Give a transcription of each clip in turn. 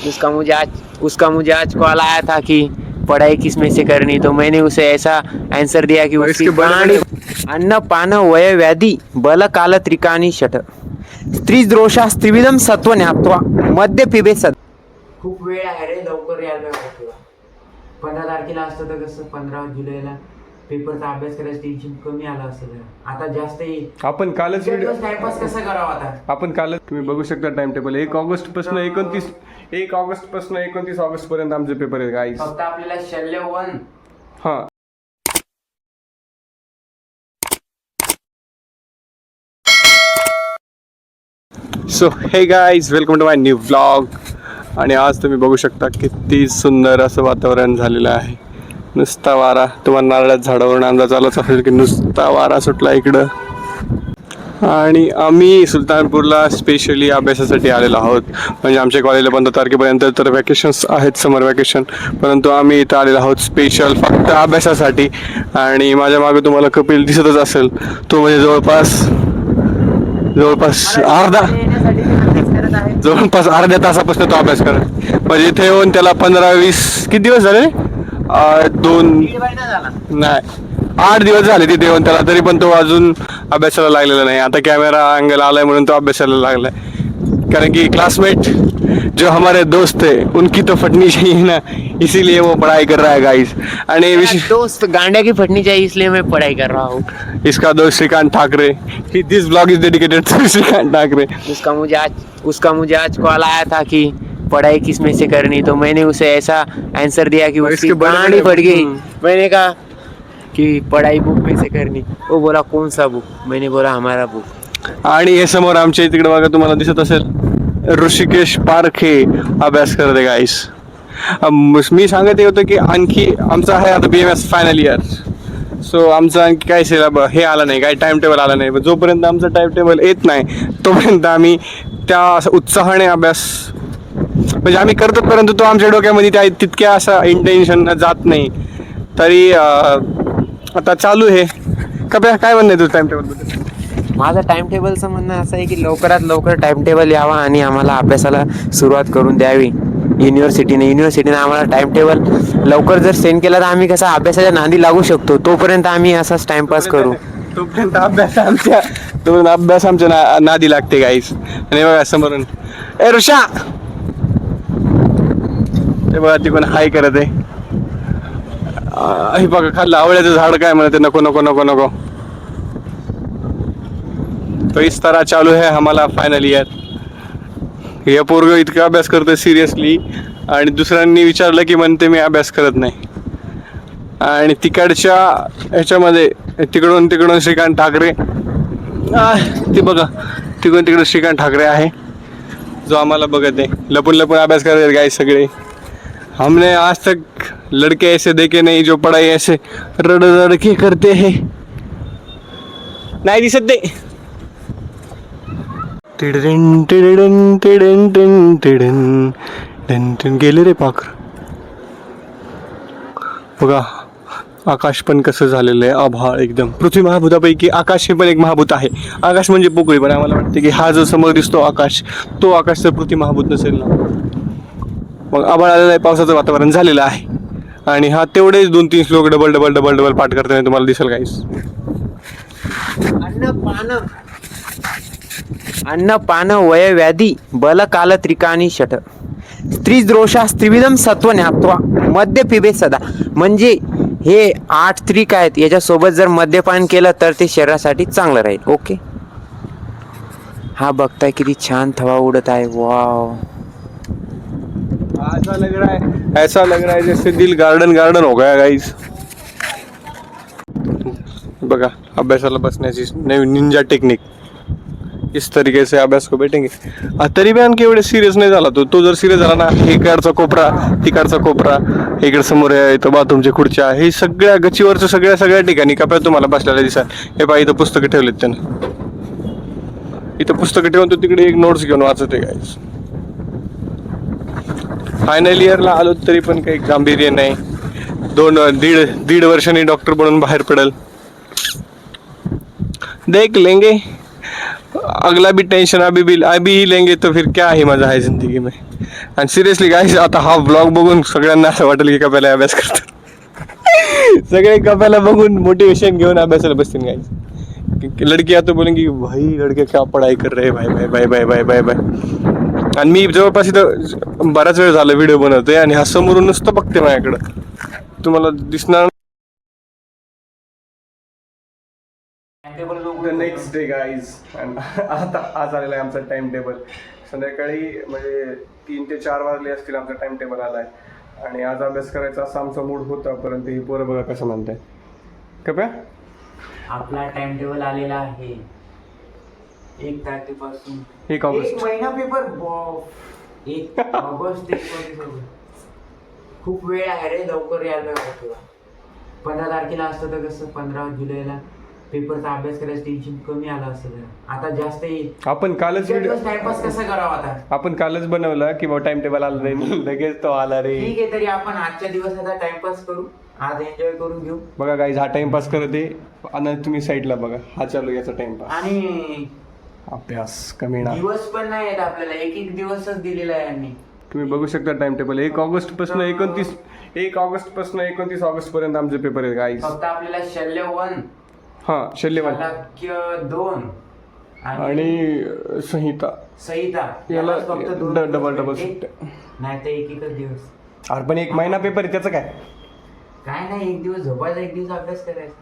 उसका मुझे आज कॉल आया था कि पढ़ाई किस में से करनी, तो मैंने उसे ऐसा आंसर दिया कि उसकी प्राणी अन्न पान वय व्याधी बल काल त्रिकाणी षट स्त्रीद्रोषा त्रिविधम सत्व ज्ञात्वा मद्य पिबे सद. खूप वेळ आहे रे, लवकर यायला पाहिजे. 15 तारखेला असतं तर कसं 15 जुलैला पेपरचा अभ्यास करायचं टेन्शन कमी आलं असतं. आता जास्त आपण कालच टाइमपास कसा करावा आता. आपण कालच तुम्ही बघू शकता टाइम टेबल 1 ऑगस्ट पासून 29 ऑगस्ट पर्यंत आमचे पेपर आहेत गाईस. फक्त आपल्याला शल्य 1 हा so hey guys welcome to my new vlog. आणि आज तुम्ही बघू शकता किती सुंदर असं वातावरण झालेलं आहे. नुसता वारा, तुम्हाला नारळात झाडावरून अंदाज आलाच असेल की नुसता वारा सुटला इकडं. आणि आम्ही सुलतानपूरला स्पेशली अभ्यासासाठी आलेलो आहोत. म्हणजे आमच्या कॉलेजला 15 तारखेपर्यंत तर वॅकेशन्स आहेत, समर वॅकेशन, परंतु आम्ही इथं आलेलो आहोत स्पेशल फक्त अभ्यासासाठी. आणि माझ्या मागे तुम्हाला कपिल दिसतच असेल, तो म्हणजे जवळपास अर्ध्या तासापासून तो अभ्यास करत. म्हणजे इथे येऊन त्याला 15-20 किती दिवस झाले, 8 दिवस झाले तिथे येऊन त्याला, तरी पण तो अजून अभ्यासाला लागलेला नाही. आता कॅमेरा अँगल आलाय म्हणून तो अभ्यासाला लागलाय, कारण की क्लासमेट जो हमारे दोस्त है उनकी तो फटनी चाहिए ना, इसीलिए वो पढ़ाई कर रहा है गाइस. आणि दोस्त गांडा की फटनी चाहिए, इसलिए मैं पढ़ाई कर रहा हूँ. इसका दोस्त Shrikant Thackeray. This blog is dedicated to Shrikant Thackeray. उसका मुझे आज कॉल आया था कि पढ़ाई किस में से करनी, तो मैंने उसे ऐसा आंसर दिया कि उसकी प्राणी फट गई. मैंने कहा कि पढ़ाई बुक में से करनी. वो बोला कौन सा बुक, मैंने बोला हमारा बुक. आणि हे समोर आमच्या तिकडे बघा, तुम्हाला दिसत असेल ऋषिकेश पारखे अभ्यास करते गाईस. मी सांगत होतो की आणखी आमचा आहे आता BMS फायनल इयर. सो आमचं आणखी काय हे आलं नाही, काही टाइम टेबल आलं नाही. जोपर्यंत आमचं टाइम टेबल येत नाही तोपर्यंत आम्ही त्या उत्साहाने अभ्यास म्हणजे आम्ही करतो, परंतु तो आमच्या डोक्यामध्ये तितक्या असा इंटेन्शन जात नाही. तरी आता चालू आहे. काय म्हणणं आहे तुझं टाइम टेबलबद्दल? माझं टाइम टेबलचं म्हणणं असं आहे की लवकरात लवकर टाइम टेबल यावा आणि आम्हाला अभ्यासाला सुरुवात करून द्यावी युनिव्हर्सिटीने आम्हाला टाइम टेबल लवकर जर सेंड केला तर आम्ही कसा अभ्यासाच्या नादी लागू शकतो. तोपर्यंत आम्ही असाच टाइमपास करू. तोपर्यंत अभ्यास आमच्या नादी लागते गाईस. आणि बघा समोरून ए ऋषा, ते बघा ती कोण हाय करत आहे. हे बघा खाल्लं आवळ्याचं झाड, काय म्हणते नको नको नको नको. तो इस तरह चालू है हमारा फायनल इयर. हे पोरग इतका अभ्यास करतोय सिरियसली, आणि दुसऱ्यांनी विचारलं की म्हणते मी अभ्यास करत नाही. आणि तिकडच्या ह्याच्यामध्ये तिकडून श्रीकांत ठाकरे, ते बघा तिकडून श्रीकांत ठाकरे आहे जो आम्हाला बघत आहे. लपून अभ्यास करत गाईस सगळे. हमने आज तक लड़के ऐसे देखे नहीं जो पढ़ाई ऐसे रड़ के करते हैं. नाही दिसत ते. गेले रे पाखर. बघा आकाश पण कसं झालेलं आहे, आभाळ एकदम. पृथ्वी महाभूतापैकी आकाश हे पण एक महाभूत आहे. आकाश म्हणजे पोकळी, पण आम्हाला वाटते की हा जो समोर दिसतो आकाश, तो आकाश तर पृथ्वी महाभूत नसेल ना. मग आभाळ आलेलं आहे, पावसाचं वातावरण झालेलं आहे. आणि हा तेवढेच 2-3 श्लोक डबल पाठ करताना तुम्हाला दिसेल गाईस. अन्न पान वय व्याधी बल काल त्रिकाणी षट स्त्रीद्रोषा त्रिविधम सत्व ज्ञात्वा मद्य पिबे सदा. म्हणजे हे 8 त्रिक आहेत, याच्यासोबत जर मद्यपान केलं तर ते शरीरासाठी चांगलं राहील. ओके. हा बघताय किती छान थवा उडत आहे. वाव, ऐसा लग रहा है जैसे दिल गार्डन हो गया गाइस. बघा अभ्यासाला बसण्याची नवीन निंजा टेक्निक. इस तरीके से अभ्यास को बैठेंगे. तरी भी आणखी एवढे सिरियस नाही झाला तो जर सिरियस झाला ना, इकडचा कोपरा तिकडचा कोपरा, इकडे समोर इथं बाथरूमच्या खुर्च्या, हे सगळ्या गच्चीवरचं सगळ्या ठिकाणी कप्यात तुम्हाला बसलेला दिसाल. हे पहा इथं पुस्तकं ठेवलेत त्यानं. इथं पुस्तकं ठेवून तो तिकडे एक नोट्स घेऊन वाचत आहे गाईस. फायनल इयरला आलो तरी पण काही गांभीर्य नाही. 2-1.5 वर्षांनी डॉक्टर बनून बाहेर पडेल. देख लेंगे, अगला भी टेंशन अभी ही लेंगे तो फिर क्या ही मजा है जिंदगी में. आणि सिरियसली गाईज आता हा ब्लॉग बघून सगळ्यांना असं वाटेल की कप्याला अभ्यास करतात. सगळे कप्याला बघून मोटिवेशन घेऊन अभ्यासाला बसतील गाईज. लडकी आता बोलेंगी भाई लडके क्या पढाई कर रहे भाई भाई भाई भाई भाई भाई भाई. आणि मी जवळपास इथं बराच वेळ झाला व्हिडिओ बनवतोय आणि हा समोरून नुसतं बघते माझ्याकडं. तुम्हाला दिसणार. नेक्स्ट डे गाईज आता आज आलेला आहे आमचा टाइम टेबल. संध्याकाळी म्हणजे 3 ते 4 वाजले असतील आमचा टाइम टेबल आलाय. आणि आज अभ्यास करायचा असा आमचा मूड होता, परंतु ही पोरं बघा कसं म्हणताय. कप्या आपला टाइम टेबल आलेला आहे 1 तारखेपासून 1 ऑगस्ट. 1 महिना पेपर 1 ऑगस्ट 1 खूप वेळ आहे रे. लवकर यायला हवं. 15 तारखेला असतं तर कसं 15 जुलैला पेपरचा अभ्यास करायचं टेन्शन कमी आलं असतं. आता जास्त येईल. आपण कालच टाइमपास कसा करावा आता. आपण कालच बनवला की बाबा टाइम टेबल आला नाही लगेच तो आला रे. ठीक आहे तरी आपण आजच्या दिवस आता टाइमपास करू. आज एन्जॉय करून घेऊ. बघा गाईज हा टाइमपास करत आहे आणि तुम्ही साईडला बघा हा चालू याचा टाइमपास. आणि अभ्यास कमी ना दिवस पण नाही आहेत आपल्याला. एक दिवसच दिलेला आहे यांनी. तुम्ही बघू शकता टाइम टेबल 1 ऑगस्ट पासून 29 ऑगस्ट पर्यंत आमचे पेपर आहेत गाईज. फक्त आपल्याला शल्य 1 हा शल्यवान वाक्य 2 आणि संहिता याला फक्त डबल सुट्ट्या. नाही तर एकच दिवस. अरे पण 1 महिना पेपर आहे त्याचं काय नाही. 1 दिवस झोपायचा 1 दिवस अभ्यास करायचा.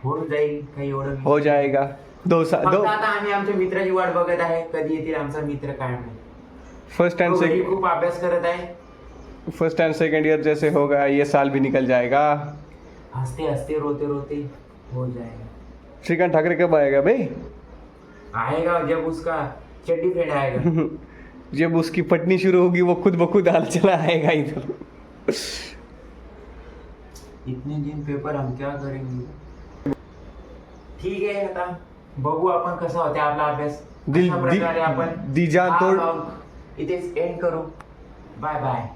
होऊन जाईल काही एवढं. हो जाएगा. आता आम्ही आमच्या मित्राची वाट बघत आहे कधी येतील आमचा मित्र. काय नाही फर्स्ट एंड सेकंड खूप अभ्यास करत आहे. फर्स्ट एंड सेकंड ईयर जैसे होगा ये साल भी निकल जाएगा. हंसते हंसते रोते रोते हो जाएगा. श्रीकांत ठाकरे कब आएगा भाई. आएगा जब उसका चड्डी फेड आएगा. जब उसकी पटनी शुरू होगी वो खुद ब खुद हाल चला आएगा इधर. इतने दिन पेपर हम क्या करेंगे. ठीक आहे आता बघू आपण कसा होता आपला अभ्यास. अशा प्रकारे आपण दिजा तोड इथेच एंड करू. Bye bye.